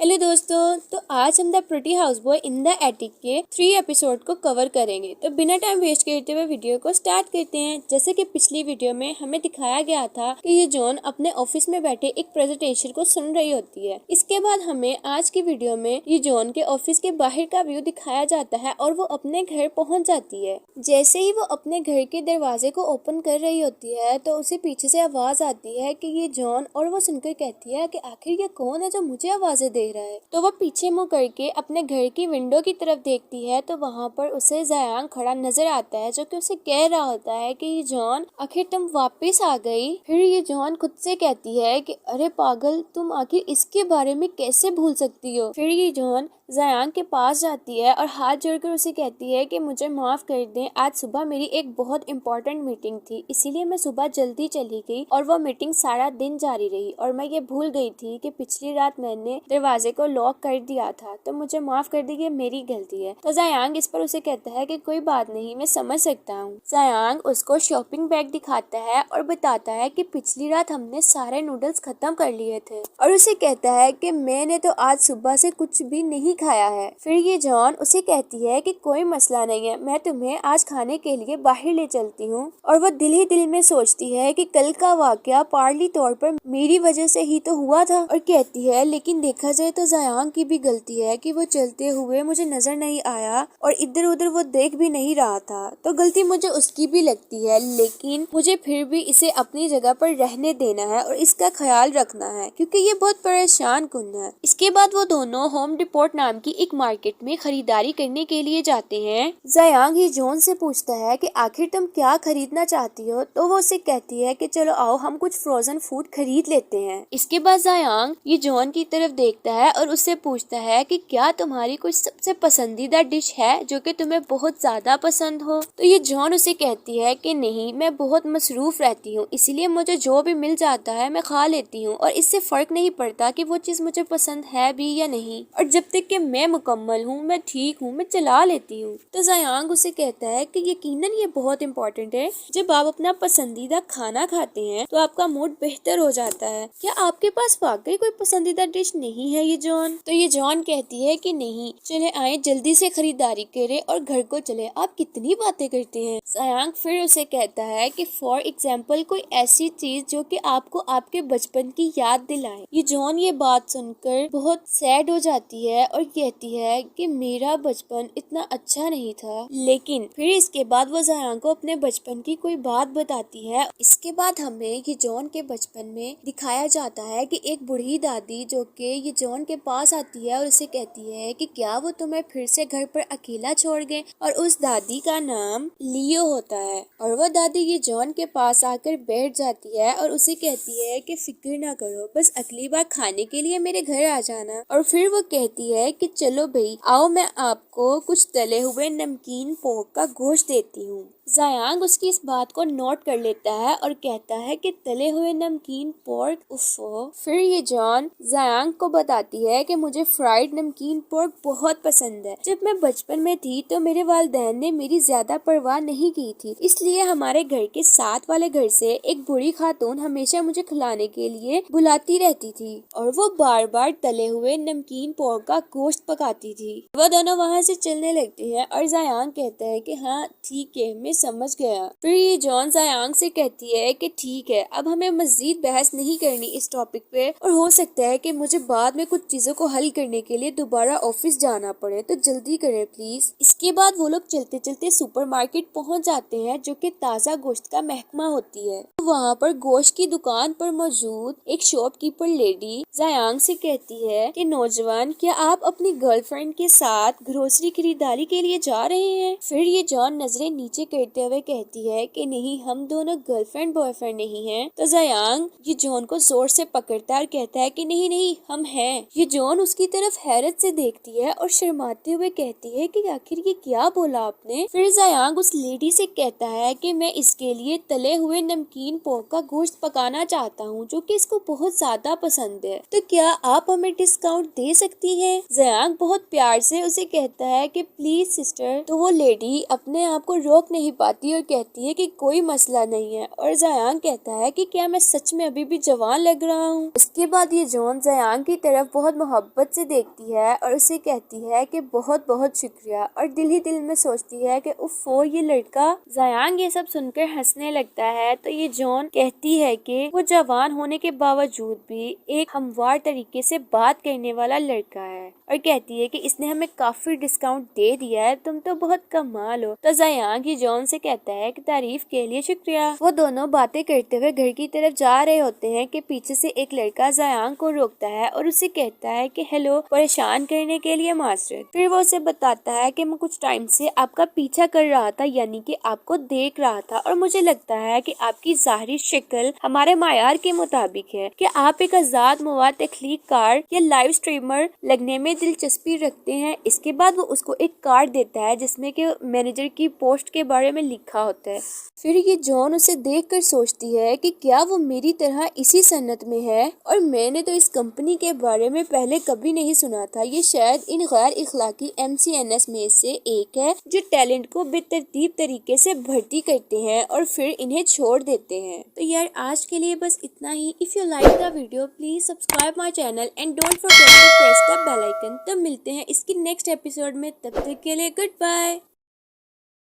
Hello दोस्तों, तो आज हम the pretty house boy in the attic के 3 एपिसोड को कवर करेंगे। तो बिना टाइम वेस्ट करते हुए वीडियो को स्टार्ट करते हैं। जैसे कि पिछली वीडियो में हमें दिखाया गया था कि ये जॉन अपने ऑफिस में बैठे एक प्रेजेंटेशन को सुन रही होती है। इसके बाद हमें आज की वीडियो में ये जॉन के ऑफिस के बाहर का व्यू दिखाया जाता है और वो अपने घर पहुँच जाती है। जैसे ही वो अपने घर के दरवाजे को ओपन कर रही होती है तो उसे पीछे से आवाज आती है कि ये जॉन, और वो सुनकर कहती है कि आखिर ये कौन है जो मुझे आवाजें दे रहा है। तो वो पीछे मुंह करके अपने घर की विंडो की तरफ देखती है तो वहाँ पर उसे ज़यांग खड़ा नजर आता है, जो कि उसे कह रहा होता है कि ये जॉन, आखिर तुम वापस आ गई। फिर ये जॉन खुद से कहती है कि अरे पागल, तुम आखिर इसके बारे में कैसे भूल सकती हो। फिर ये जॉन ज़यांग के पास जाती है और हाथ जोड़कर उसे कहती है कि मुझे माफ कर दें, आज सुबह मेरी एक बहुत इम्पोर्टेंट मीटिंग थी, इसीलिए मैं सुबह जल्दी चली गई और वो मीटिंग सारा दिन जारी रही और मैं ये भूल गई थी कि पिछली रात मैंने दरवाजे को लॉक कर दिया था, तो मुझे माफ कर दी, ये मेरी गलती है। तो ज़यांग इस पर उसे कहता है कि कोई बात नहीं, मैं समझ सकता हूँ। ज़यांग उसको शॉपिंग बैग दिखाता है और बताता है कि पिछली रात हमने सारे नूडल्स खत्म कर लिए थे, और उसे कहता है कि मैंने तो आज सुबह से कुछ भी नहीं खाया है। फिर ये जॉन उसे कहती है कि कोई मसला नहीं है, मैं तुम्हें आज खाने के लिए बाहर ले चलती हूँ। और वो दिल ही दिल में सोचती है कि कल का वाकया पार्ली तौर पर मेरी वजह से ही तो हुआ था, और कहती है लेकिन देखा जाए तो ज़यांग की भी गलती है कि वो चलते हुए मुझे नजर नहीं आया और इधर उधर वो देख भी नहीं रहा था, तो गलती मुझे उसकी भी लगती है, लेकिन मुझे फिर भी इसे अपनी जगह पर रहने देना है और इसका ख्याल रखना है क्योंकि ये बहुत परेशान कुन है। इसके बाद वो दोनों होम डिपोट नाम की एक मार्केट में खरीदारी करने के लिए जाते हैं। ज़यांग ये जॉन से पूछता है कि आखिर तुम क्या खरीदना चाहती हो, तो वो उसे कहती है कि चलो आओ हम कुछ फ्रोजन फूड खरीद लेते हैं। इसके बाद ज़यांग ये जॉन की तरफ देखता है और उससे पूछता है कि क्या तुम्हारी कोई सबसे पसंदीदा डिश है जो कि तुम्हें बहुत ज्यादा पसंद हो। तो ये जॉन उसे कहती है कि नहीं, मैं बहुत मसरूफ रहती हूँ, इसीलिए मुझे जो भी मिल जाता है मैं खा लेती हूँ और इससे फर्क नहीं पड़ता कि वो चीज मुझे पसंद है भी या नहीं, और जब तक कि मैं मुकम्मल हूँ, मैं ठीक हूँ, मैं चला लेती हूँ। तो ज़यांग उसे कहता है कि यकीनन ये बहुत इम्पोर्टेंट है, जब आप अपना पसंदीदा खाना खाते हैं तो आपका मूड बेहतर हो जाता है। क्या आपके पास वाकई कोई पसंदीदा डिश नहीं है ये जॉन? तो ये जॉन कहती है कि नहीं, चले आए जल्दी से खरीदारी करें और घर को चले, आप कितनी बातें करते हैं। ज़यांग फिर उसे कहता है कि फॉर एग्जाम्पल कोई ऐसी चीज जो कि आपको आपके बचपन की याद दिलाए। ये जॉन ये बात सुनकर बहुत सैड हो जाती है और कहती है कि मेरा बचपन इतना अच्छा नहीं था, लेकिन फिर इसके बाद वो ज़यांग को अपने बचपन की कोई बात बताती है। इसके बाद हमें ये जॉन के बचपन में दिखाया जाता है कि एक बूढ़ी दादी जो कि ये जॉन के पास आती है और उसे कहती है कि क्या वो तुम्हें फिर से घर पर अकेला छोड़ गए, और उस दादी का नाम लियो होता है। और वो दादी ये जॉन के पास आकर बैठ जाती है और उसे कहती है कि फिक्र ना करो, बस अगली बार खाने के लिए मेरे घर आ जाना। और फिर वो कहती है कि चलो भाई आओ, मैं आपको कुछ तले हुए नमकीन पोर्क का गोश्त देती हूँ। ज़यांग उसकी इस बात को नोट कर लेता है और कहता है कि तले हुए नमकीन पोर्क, उफ़ो। फिर ये जॉन ज़यांग को बताती है कि मुझे फ्राइड नमकीन पोर्क बहुत पसंद है। जब मैं बचपन में थी तो मेरे वालिदैन ने मेरी ज्यादा परवाह नहीं की थी, इसलिए हमारे घर के साथ वाले घर से एक बूढ़ी खातून हमेशा मुझे खिलाने के लिए बुलाती रहती थी और वो बार बार तले हुए नमकीन पोर्क का गोश्त पकाती थी। वो दोनों वहाँ से चलने लगती है और ज़यांग कहता है कि हाँ ठीक है, मैं समझ गया। फिर ये जॉन ज़यांग से कहती है कि ठीक है, अब हमें मजीद बहस नहीं करनी इस टॉपिक पे, और हो सकता है कि मुझे बाद में कुछ चीजों को हल करने के लिए दोबारा ऑफिस जाना पड़े, तो जल्दी करें प्लीज। इसके बाद वो लोग चलते चलते सुपरमार्केट पहुंच जाते हैं जो कि ताज़ा गोश्त का महकमा होती है। वहाँ पर गोश्त की दुकान पर मौजूद एक शॉपकीपर लेडी ज़यांग से कहती है कि नौजवान, क्या आप अपनी गर्लफ्रेंड के साथ ग्रोसरी खरीदारी के लिए जा रहे हैं? फिर ये जॉन नजरें नीचे करते हुए कहती है कि नहीं, हम दोनों गर्लफ्रेंड बॉयफ्रेंड नहीं हैं। तो ज़यांग ये जॉन को जोर से पकड़ता है और कहता है कि नहीं नहीं, हम हैं। ये जॉन उसकी तरफ हैरत से देखती है और शर्माते हुए कहती है कि आखिर ये क्या बोला आपने। फिर ज़यांग उस लेडी से कहता है कि मैं इसके लिए तले हुए नमकीन पोर्क का गोश्त पकाना चाहता हूँ जो कि इसको बहुत ज्यादा पसंद है, तो क्या आप हमें डिस्काउंट दे सकती हैं? ज़यांग बहुत प्यार से उसे कहता है कि प्लीज सिस्टर। तो वो लेडी अपने आप को रोक नहीं पाती है और कहती है कि कोई मसला नहीं है, और ज़यांग कहता है कि क्या मैं सच में अभी भी जवान लग रहा हूँ। उसके बाद ये जॉन ज़यांग की तरफ बहुत मोहब्बत से देखती है और उसे कहती है कि बहुत बहुत शुक्रिया, और दिल ही दिल में सोचती है कि उफ़ो ये लड़का। ज़यांग ये सब सुनकर हंसने लगता है तो ये जॉन कहती है कि वो जवान होने के बावजूद भी एक हमवार तरीके से बात करने वाला लड़का है, और कहती है कि इसने हमें काफी डिस्काउंट दे दिया है, तुम तो बहुत कमाल हो। तो ज़यांग ही जॉन से कहता है कि तारीफ के लिए शुक्रिया। वो दोनों बातें करते हुए घर की तरफ जा रहे होते हैं कि पीछे से एक लड़का ज़यांग को रोकता है और उसे कहता है कि हेलो, परेशान करने के लिए माजरत। फिर वो उसे बताता है कि मैं कुछ टाइम से आपका पीछा कर रहा था, यानी कि आपको देख रहा था, और मुझे लगता है कि आपकी ज़ाहिरी शक्ल हमारे मायार के मुताबिक है कि आप एक आजाद मवाद तख्लीक कार या लाइव स्ट्रीमर लगने में दिलचस्पी रखते हैं। इसके बाद वो उसको एक कार्ड देता है जिसमें कि मैनेजर की पोस्ट के बारे में लिखा होता है। फिर ये जॉन उसे देखकर सोचती है कि क्या वो मेरी तरह इसी सन्नत में है, और मैंने तो इस कंपनी के बारे में पहले कभी नहीं सुना था। ये शायद इन गैर इखलाकी MCNS में से एक है जो टैलेंट को बेतरतीब तरीके से भर्ती करते हैं और फिर इन्हें छोड़ देते हैं। तो यार आज के लिए बस इतना ही। If you like the video please subscribe my channel and don't forget to press the bell icon. तो मिलते हैं इसकी नेक्स्ट एपिसोड में, तब तक के लिए गुड बाय।